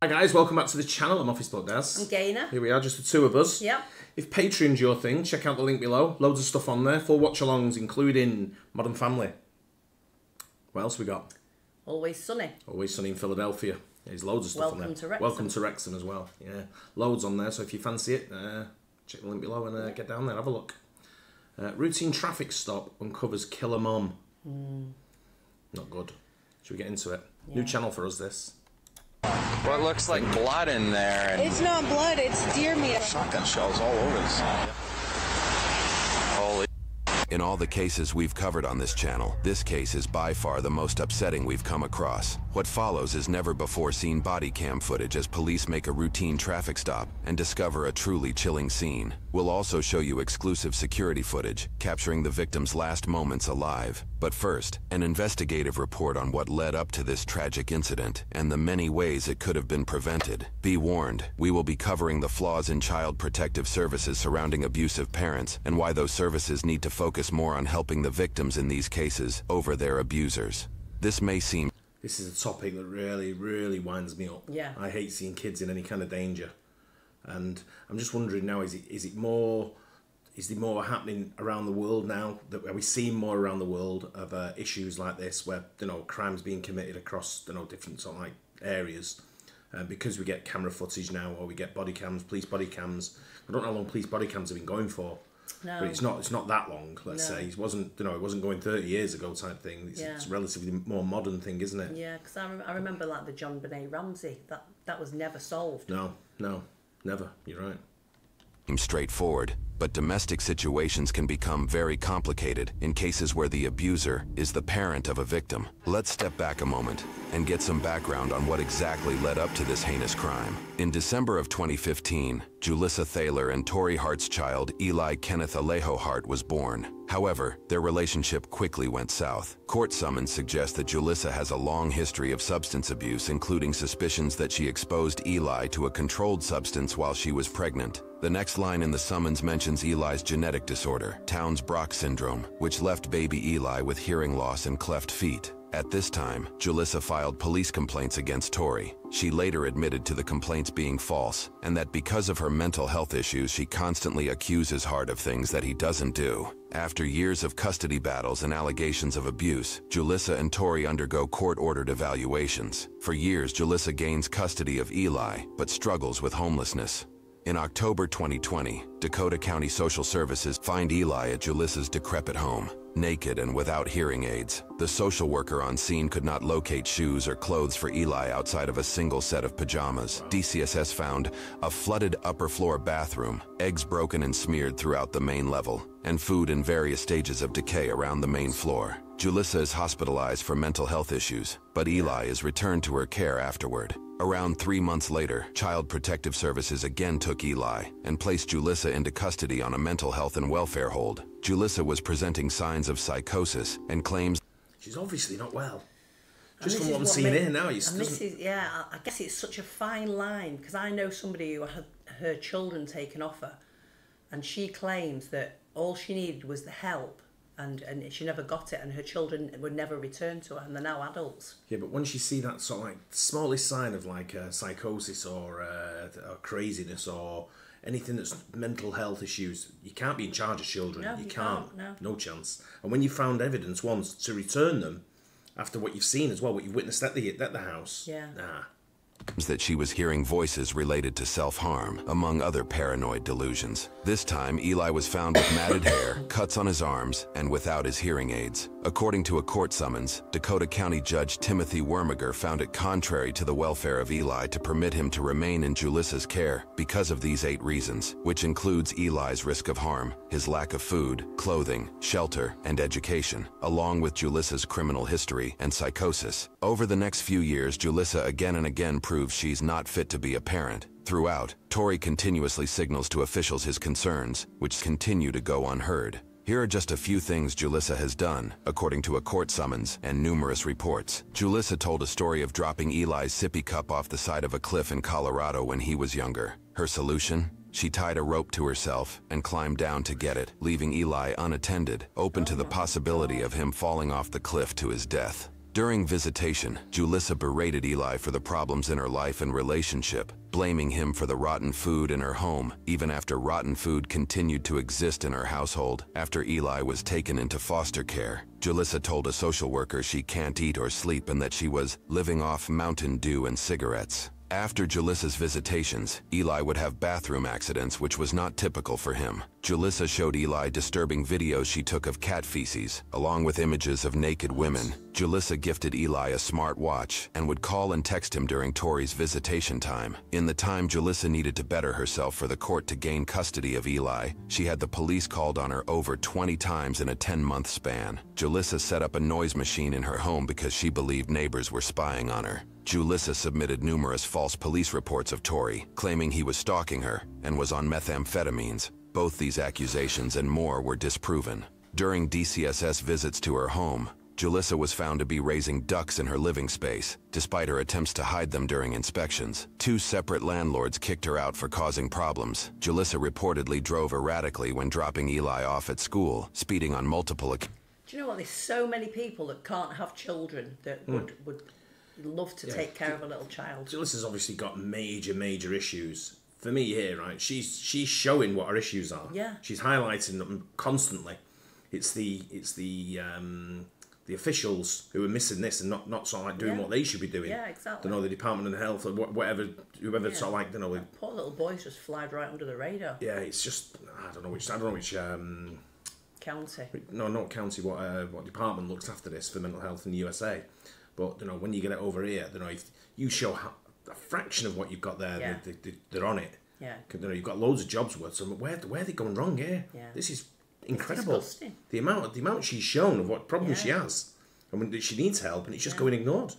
Hi guys, welcome back to the channel. I'm Office Bloke Daz. I'm Gaynor. Here we are, just the two of us. Yep. If Patreon's your thing, check out the link below. Loads of stuff on there. Full watch-alongs, including Modern Family. What else we got? Always Sunny. Always Sunny in Philadelphia. There's loads of stuff on there. Welcome to Wrexham. Welcome to Wrexham as well. Yeah, loads on there. So if you fancy it, check the link below and get down there, have a look. Routine traffic stop uncovers killer mom. Not good. Should we get into it? Yeah. New channel for us, this. What looks like blood in there. And it's not blood, it's deer meat. Shotgun shells all over this. Holy. In all the cases we've covered on this channel, this case is by far the most upsetting we've come across. What follows is never-before-seen body cam footage as police make a routine traffic stop and discover a truly chilling scene. We'll also show you exclusive security footage, capturing the victim's last moments alive. But first, an investigative report on what led up to this tragic incident and the many ways it could have been prevented. Be warned, we will be covering the flaws in child protective services surrounding abusive parents and why those services need to focus more on helping the victims in these cases over their abusers. This may seem... This is a topic that really winds me up. Yeah. I hate seeing kids in any kind of danger. And I'm just wondering now, is there more happening around the world now? Are we seeing more around the world of issues like this where, crimes being committed across, different sort of like areas? Because we get camera footage now, or we get body cams, police body cams. I don't know how long police body cams have been going for. No. But it's not that long, let's say. It wasn't going 30 years ago type thing. It's a relatively more modern thing, isn't it? Yeah, because I remember like the John Benet Ramsey, that was never solved. No, never. You're right. Straightforward, but domestic situations can become very complicated in cases where the abuser is the parent of a victim. Let's step back a moment and get some background on what exactly led up to this heinous crime. In December of 2015, Julissa Thaler and Tori Hart's child, Eli Kenneth Alejo Hart, was born. However, their relationship quickly went south. Court summons suggest that Julissa has a long history of substance abuse, including suspicions that she exposed Eli to a controlled substance while she was pregnant. The next line in the summons mentions Eli's genetic disorder, Townes-Brock syndrome, which left baby Eli with hearing loss and cleft feet. At this time, Julissa filed police complaints against Tori. She later admitted to the complaints being false, and that because of her mental health issues, she constantly accuses Hart of things that he doesn't do. After years of custody battles and allegations of abuse, Julissa and Tori undergo court-ordered evaluations. For years, Julissa gains custody of Eli, but struggles with homelessness. In October 2020, Dakota County Social Services find Eli at Julissa's decrepit home. Naked and without hearing aids, the social worker on scene could not locate shoes or clothes for Eli outside of a single set of pajamas. DCSS found a flooded upper floor bathroom, eggs broken and smeared throughout the main level, and food in various stages of decay around the main floor. Julissa is hospitalized for mental health issues, but Eli is returned to her care afterward. Around 3 months later, Child Protective Services again took Eli and placed Julissa into custody on a mental health and welfare hold. Julissa was presenting signs of psychosis and claims she's obviously not well. Just from what I'm seeing here now, I guess it's such a fine line, because I know somebody who had her children taken off her, and she claims that all she needed was the help. And she never got it, and her children would never return to her, and they're now adults. Yeah, but once you see that sort of like smallest sign of like psychosis or craziness or anything that's mental health issues, you can't be in charge of children. No, you can't. No chance. And when you found evidence once to return them after what you've seen as well, what you've witnessed at the house, nah. That she was hearing voices related to self-harm, among other paranoid delusions. This time, Eli was found with matted hair, cuts on his arms, and without his hearing aids. According to a court summons, Dakota County Judge Timothy Wormiger found it contrary to the welfare of Eli to permit him to remain in Julissa's care because of these 8 reasons, which includes Eli's risk of harm, his lack of food, clothing, shelter, and education, along with Julissa's criminal history and psychosis. Over the next few years, Julissa again and again proves she's not fit to be a parent. Throughout, Tori continuously signals to officials his concerns, which continue to go unheard. Here are just a few things Julissa has done, according to a court summons and numerous reports. Julissa told a story of dropping Eli's sippy cup off the side of a cliff in Colorado when he was younger. Her solution? She tied a rope to herself and climbed down to get it, leaving Eli unattended, open to the possibility of him falling off the cliff to his death. During visitation, Julissa berated Eli for the problems in her life and relationship, blaming him for the rotten food in her home, even after rotten food continued to exist in her household. After Eli was taken into foster care, Julissa told a social worker she can't eat or sleep and that she was living off Mountain Dew and cigarettes. After Julissa's visitations, Eli would have bathroom accidents, which was not typical for him. Julissa showed Eli disturbing videos she took of cat feces, along with images of naked women. Julissa gifted Eli a smart watch and would call and text him during Tori's visitation time. In the time Julissa needed to better herself for the court to gain custody of Eli, she had the police called on her over 20 times in a 10-month span. Julissa set up a noise machine in her home because she believed neighbors were spying on her. Julissa submitted numerous false police reports of Tori, claiming he was stalking her and was on methamphetamines. Both these accusations and more were disproven. During DCSS visits to her home, Julissa was found to be raising ducks in her living space, despite her attempts to hide them during inspections. 2 separate landlords kicked her out for causing problems. Julissa reportedly drove erratically when dropping Eli off at school, speeding on multiple occasions. Do you know what? There's so many people that can't have children that would love to take care of a little child. Julissa's obviously got major issues. For me here, right, she's showing what her issues are. Yeah. She's highlighting them constantly. It's the officials who are missing this and not sort of like doing what they should be doing. Yeah, exactly. The Department of Health or whatever, whoever sort of like, That poor little boy's just flied right under the radar. Yeah, it's just I don't know which County. No, not county. What department looks after this for mental health in the USA? But when you get it over here, if you show a fraction of what you've got there, they're on it. Yeah. You've got loads of jobs worth. So where are they going wrong here? Yeah. This is incredible. It's disgusting. The amount she's shown of what problems she has, and when she needs help, and it's just going ignored.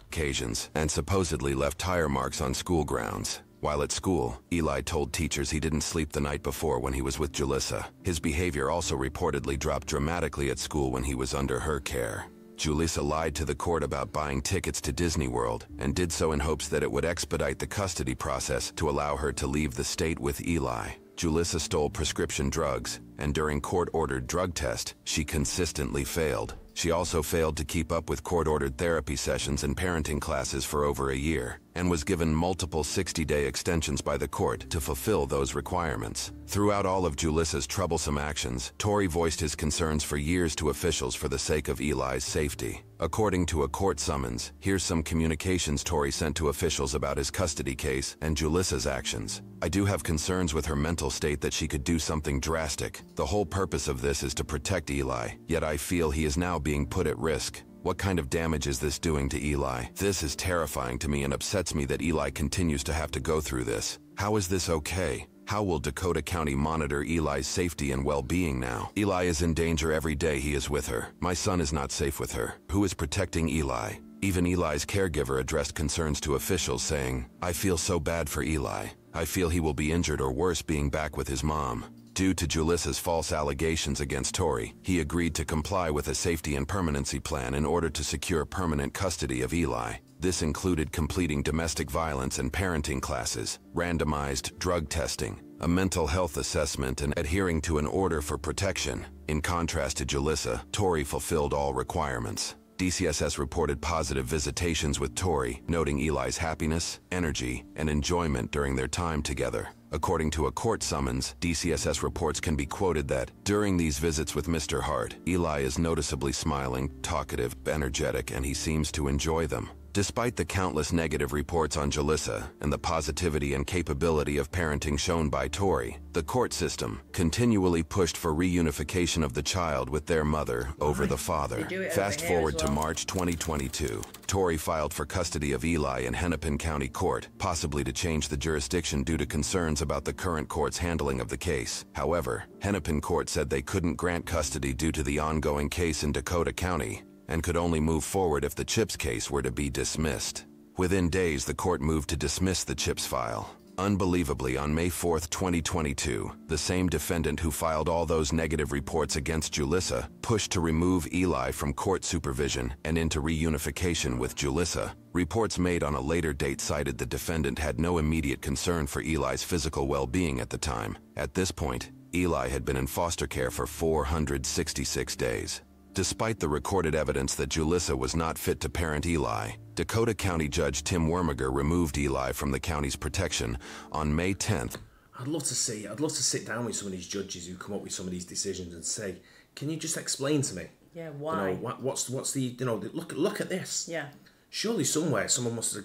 Occasions and supposedly left tire marks on school grounds. While at school, Eli told teachers he didn't sleep the night before when he was with Julissa. His behavior also reportedly dropped dramatically at school when he was under her care. Julissa lied to the court about buying tickets to Disney World and did so in hopes that it would expedite the custody process to allow her to leave the state with Eli. Julissa stole prescription drugs, and during court-ordered drug test, she consistently failed. She also failed to keep up with court-ordered therapy sessions and parenting classes for over a year, and was given multiple 60-day extensions by the court to fulfill those requirements. Throughout all of Julissa's troublesome actions, Tori voiced his concerns for years to officials for the sake of Eli's safety. According to a court summons, here's some communications Tori sent to officials about his custody case and Julissa's actions. I do have concerns with her mental state that she could do something drastic. The whole purpose of this is to protect Eli, yet I feel he is now being put at risk. What kind of damage is this doing to Eli? This is terrifying to me and upsets me that Eli continues to have to go through this. How is this okay? How will Dakota County monitor Eli's safety and well-being now? Eli is in danger every day he is with her. My son is not safe with her. Who is protecting Eli? Even Eli's caregiver addressed concerns to officials saying, I feel so bad for Eli. I feel he will be injured or worse being back with his mom. Due to Julissa's false allegations against Tori, he agreed to comply with a safety and permanency plan in order to secure permanent custody of Eli. This included completing domestic violence and parenting classes, randomized drug testing, a mental health assessment, and adhering to an order for protection. In contrast to Julissa, Tori fulfilled all requirements. DCSS reported positive visitations with Tori, noting Eli's happiness, energy, and enjoyment during their time together. According to a court summons, DCSS reports can be quoted that, during these visits with Mr. Hart, Eli is noticeably smiling, talkative, energetic, and he seems to enjoy them. Despite the countless negative reports on Julissa and the positivity and capability of parenting shown by Tori, the court system continually pushed for reunification of the child with their mother over the father. Fast forward to March 2022. Tori filed for custody of Eli in Hennepin County Court, possibly to change the jurisdiction due to concerns about the current court's handling of the case. However, Hennepin Court said they couldn't grant custody due to the ongoing case in Dakota County, and could only move forward if the Chips case were to be dismissed. Within days, the court moved to dismiss the Chips file. Unbelievably, on May 4, 2022, the same defendant who filed all those negative reports against Julissa pushed to remove Eli from court supervision and into reunification with Julissa. Reports made on a later date cited the defendant had no immediate concern for Eli's physical well-being at the time. At this point, Eli had been in foster care for 466 days. Despite the recorded evidence that Julissa was not fit to parent Eli, Dakota County Judge Tim Wormiger removed Eli from the county's protection on May 10th. I'd love to sit down with some of these judges who come up with some of these decisions and say, can you just explain to me? Yeah, why? You know, what's the, you know, look at this. Yeah. Surely somewhere someone must have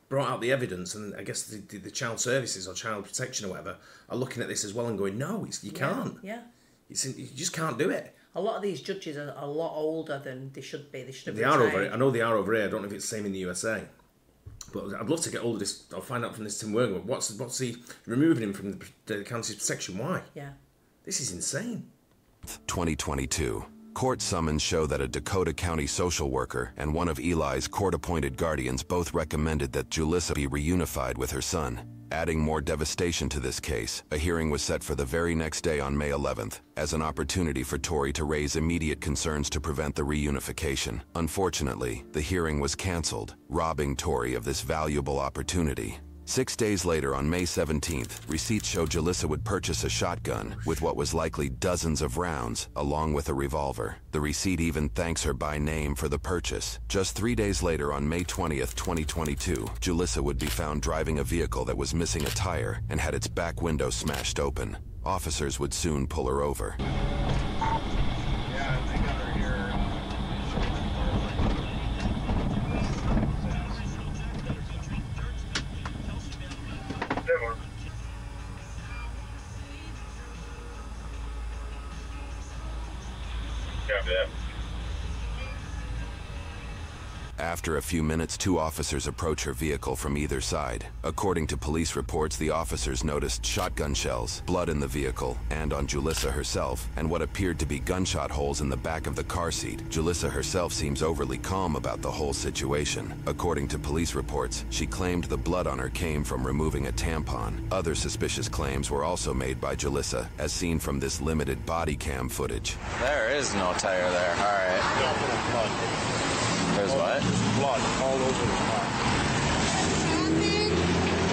brought out the evidence, and I guess the child services or child protection or whatever are looking at this as well and going, no, you can't. Yeah. You just can't do it. A lot of these judges are a lot older than they should be. They should have They are over it. I know they are over here. I don't know if it's the same in the USA. But I'd love to get hold of this. I'll find out from this Tim Wormiger. What's he removing him from the county's protection? Why? Yeah. This is insane. 2022. Court summons show that a Dakota County social worker and one of Eli's court-appointed guardians both recommended that Julissa be reunified with her son. Adding more devastation to this case, a hearing was set for the very next day on May 11th, as an opportunity for Tori to raise immediate concerns to prevent the reunification. Unfortunately, the hearing was canceled, robbing Tori of this valuable opportunity. 6 days later, on May 17th, receipts show Julissa would purchase a shotgun with what was likely dozens of rounds, along with a revolver. The receipt even thanks her by name for the purchase. Just 3 days later, on May 20th, 2022, Julissa would be found driving a vehicle that was missing a tire and had its back window smashed open. Officers would soon pull her over. After a few minutes, 2 officers approach her vehicle from either side. According to police reports, the officers noticed shotgun shells, blood in the vehicle, and on Julissa herself, and what appeared to be gunshot holes in the back of the car seat. Julissa herself seems overly calm about the whole situation. According to police reports, she claimed the blood on her came from removing a tampon. Other suspicious claims were also made by Julissa, as seen from this limited body cam footage. There is no tire there. All right. There's what? Blood all over the car.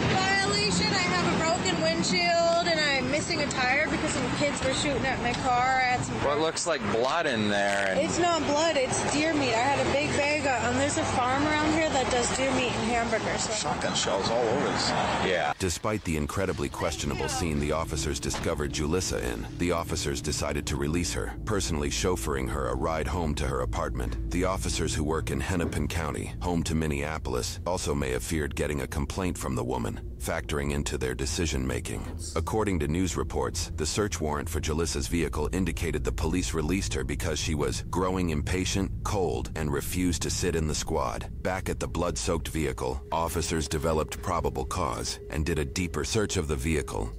Traffic violation. I have a broken windshield and I'm missing a tire because some kids were shooting at my car. I had some. What looks like blood in there? And It's not blood. It's deer meat. I had a big bag of. There's a farm around here that does deer meat and hamburgers. So. Shotgun shells all over this. yeah. Despite the incredibly questionable scene the officers discovered Julissa in, the officers decided to release her, personally chauffeuring her a ride home to her apartment. The officers who work in Hennepin County, home to Minneapolis, also may have feared getting a complaint from the woman, factoring into their decision-making. According to news reports, the search warrant for Julissa's vehicle indicated the police released her because she was growing impatient, cold, and refused to sit in the squad. Back at the blood-soaked vehicle, officers developed probable cause and did a deeper search of the vehicle.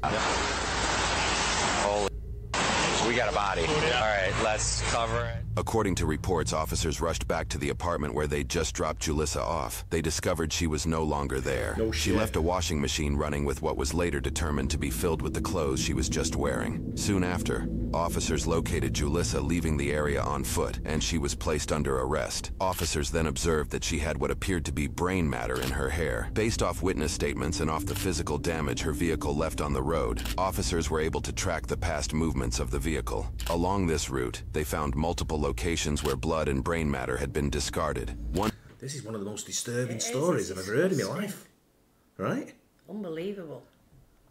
Holy. We got a body. All right, let's cover it. According to reports, officers rushed back to the apartment where they'd just dropped Julissa off. They discovered she was no longer there. No She shit. left a washing machine running with what was later determined to be filled with the clothes she was just wearing. Soon after, officers located Julissa leaving the area on foot, and she was placed under arrest. Officers then observed that she had what appeared to be brain matter in her hair. Based off witness statements and off the physical damage her vehicle left on the road, officers were able to track the past movements of the vehicle. Along this route, they found multiple locations where blood and brain matter had been discarded. This is one of the most disturbing It is, stories I've it's ever heard in my disgusting. life. Right? Unbelievable.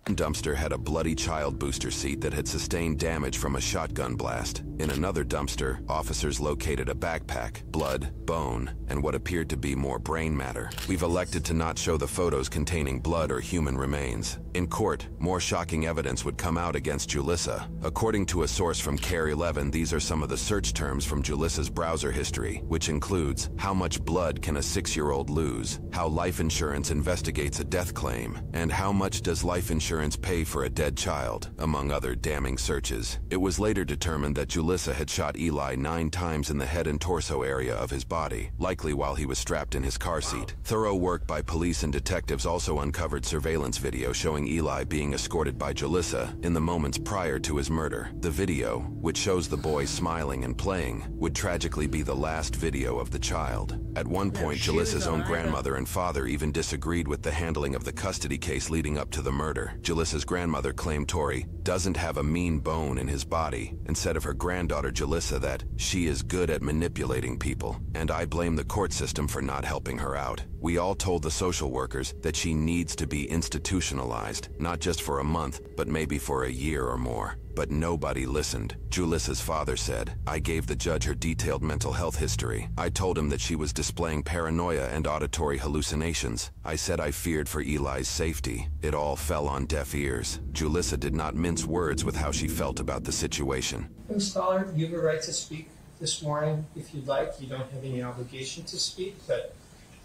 dumpster had a bloody child booster seat that had sustained damage from a shotgun blast. In another dumpster, officers located a backpack, blood, bone, and what appeared to be more brain matter. We've elected to not show the photos containing blood or human remains. In court, more shocking evidence would come out against Julissa. According to a source from CARE 11, these are some of the search terms from Julissa's browser history, which includes how much blood can a 6-year-old lose, how life insurance investigates a death claim, and how much does life insurance pay for a dead child, among other damning searches. It was later determined that Julissa had shot Eli 9 times in the head and torso area of his body, likely while he was strapped in his car seat. Thorough work by police and detectives also uncovered surveillance video showing showing Eli being escorted by Julissa in the moments prior to his murder. The video, which shows the boy smiling and playing, would tragically be the last video of the child. At one point, Julissa's own grandmother and father even disagreed with the handling of the custody case leading up to the murder. Julissa's grandmother claimed Tori doesn't have a mean bone in his body, and said of her granddaughter Julissa that she is good at manipulating people, and I blame the court system for not helping her out. We all told the social workers that she needs to be institutionalized, not just for a month, but maybe for a year or more. But nobody listened. Julissa's father said, I gave the judge her detailed mental health history. I told him that she was displaying paranoia and auditory hallucinations. I said I feared for Eli's safety. It all fell on deaf ears. Julissa did not mince words with how she felt about the situation. Ms. Scholar, you have a right to speak this morning if you'd like. You don't have any obligation to speak, but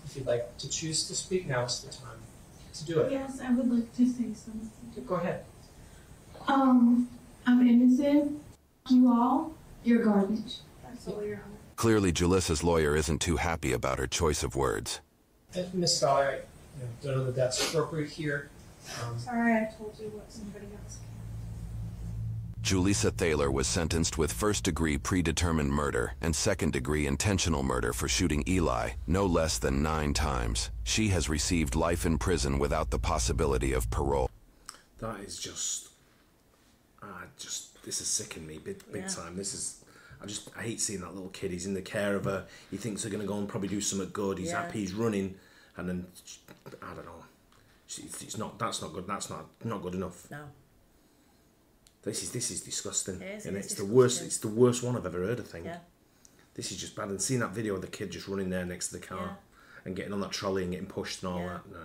if you'd like to choose to speak, now is the time to do it. Yes, I would like to say something. Go ahead. I'm innocent. You all, you're garbage. That's all, Your Honor. Clearly, Julissa's lawyer isn't too happy about her choice of words. Ms. Scholar, I don't know that that's appropriate here. Sorry I told you what somebody else can. Julissa Thaler was sentenced with first-degree predetermined murder and second-degree intentional murder for shooting Eli no less than 9 times. She has received life in prison without the possibility of parole. That is just this has sickened me big time. This is, I hate seeing that little kid. He's in the care of her. He thinks they're going to go and probably do something good. He's happy. He's running, and then I don't know. It's not. That's not good. That's not good enough. No. This is disgusting. It is, and it is it's disgusting. the worst. It's the worst one I've ever heard. I think. Yeah. This is just bad. And seeing that video of the kid just running there next to the car and getting on that trolley and getting pushed and all that. Nah.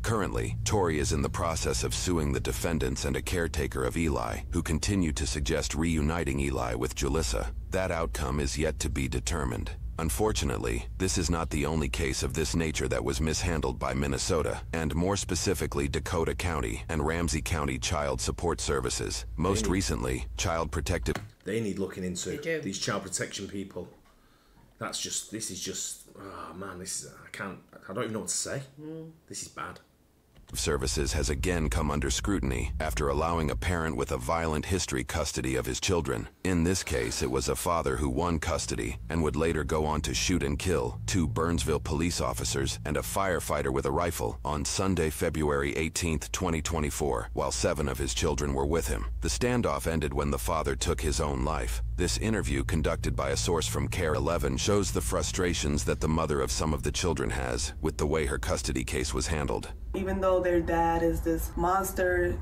Currently, Tori is in the process of suing the defendants and a caretaker of Eli, who continue to suggest reuniting Eli with Julissa. That outcome is yet to be determined. Unfortunately, this is not the only case of this nature that was mishandled by Minnesota, and more specifically Dakota County and Ramsey County Child Support Services. Most recently, Child Protective... They need looking into. These child protection people. This is just, oh man, I don't even know what to say. This is bad. Services has again come under scrutiny after allowing a parent with a violent history custody of his children. In this case, it was a father who won custody and would later go on to shoot and kill 2 Burnsville police officers and a firefighter with a rifle on Sunday, February 18, 2024, while 7 of his children were with him. The standoff ended when the father took his own life. This interview, conducted by a source from Care 11, shows the frustrations that the mother of some of the children has with the way her custody case was handled. Even though their dad is this monster,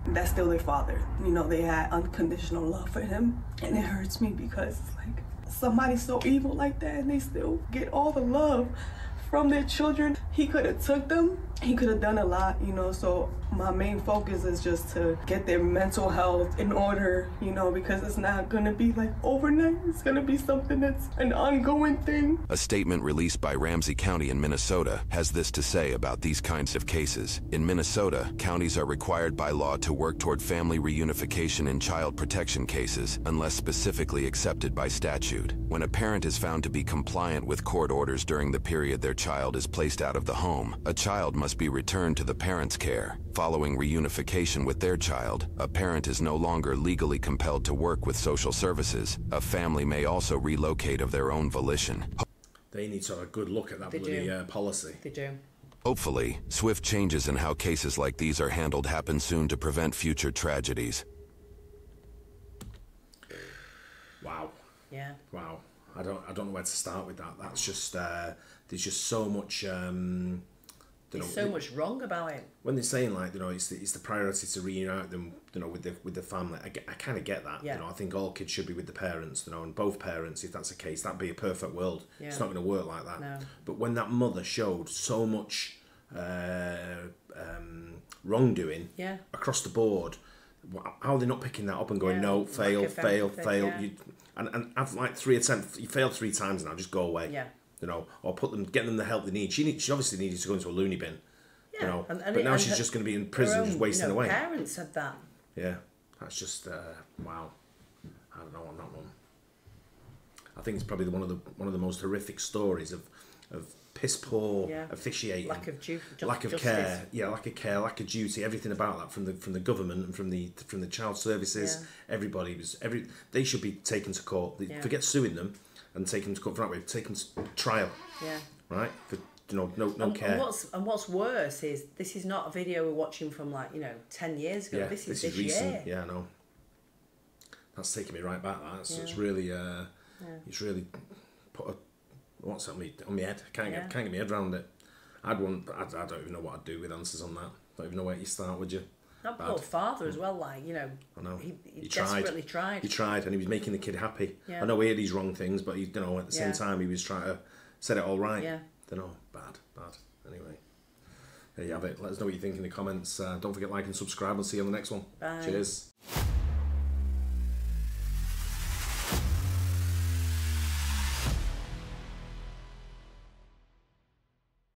that's still their father. They had unconditional love for him. And it hurts me because it's like somebody so evil like that and they still get all the love from their children. He could have took them. He could have done a lot, so my main focus is just to get their mental health in order, because it's not gonna be like overnight. It's gonna be something that's an ongoing thing. A statement released by Ramsey County in Minnesota has this to say about these kinds of cases. In Minnesota, counties are required by law to work toward family reunification in child protection cases unless specifically accepted by statute. When a parent is found to be compliant with court orders during the period their child is placed out of the home, a child must be returned to the parent's care. Following reunification with their child, a parent is no longer legally compelled to work with social services. A family may also relocate of their own volition. They need to have a good look at that bloody policy. They do. Hopefully, swift changes in how cases like these are handled happen soon to prevent future tragedies. Wow. Yeah. Wow. I don't know where to start with that. That's just there's just so much. There's so much wrong about it. When they're saying it's the priority to reunite them, with the family. I kind of get that. Yeah. I think all kids should be with the parents. And both parents, if that's the case, that'd be a perfect world. Yeah. It's not going to work like that. No. But when that mother showed so much wrongdoing across the board, how are they not picking that up and going, no, fail. Yeah. And I've 3 attempts. You failed 3 times now. Just go away. Yeah. Or get them the help they need. She obviously needed to go into a loony bin. Yeah. But now she's just going to be in prison, just wasting away. Parents said that. Yeah, that's just wow. I don't know on that one. I think it's probably one of the most horrific stories of piss poor Yeah. officiating, Lack of lack of justice. care, lack of care, lack of duty, everything about that from the government and from the child services. Yeah. Everybody they should be taken to court. Yeah. Forget suing them and take them to court for that way. Take them to trial. Yeah. Right? For no care. And what's worse is this is not a video we're watching from 10 years ago. Yeah, this is recent. year. Yeah, I know. That's taking me right back. It's really it's really put what's on me head. I can't get my head around it. I don't even know what I'd do with answers on that. Don't even know where you start, would you? That poor father as well, I know. He desperately tried. He tried, and he was making the kid happy. Yeah. I know he had these wrong things, but at the same time he was trying to set it all right. Yeah. Don't know, bad. Anyway, there you have it. Let us know what you think in the comments. Don't forget to like and subscribe. I'll see you on the next one. Bye. Cheers.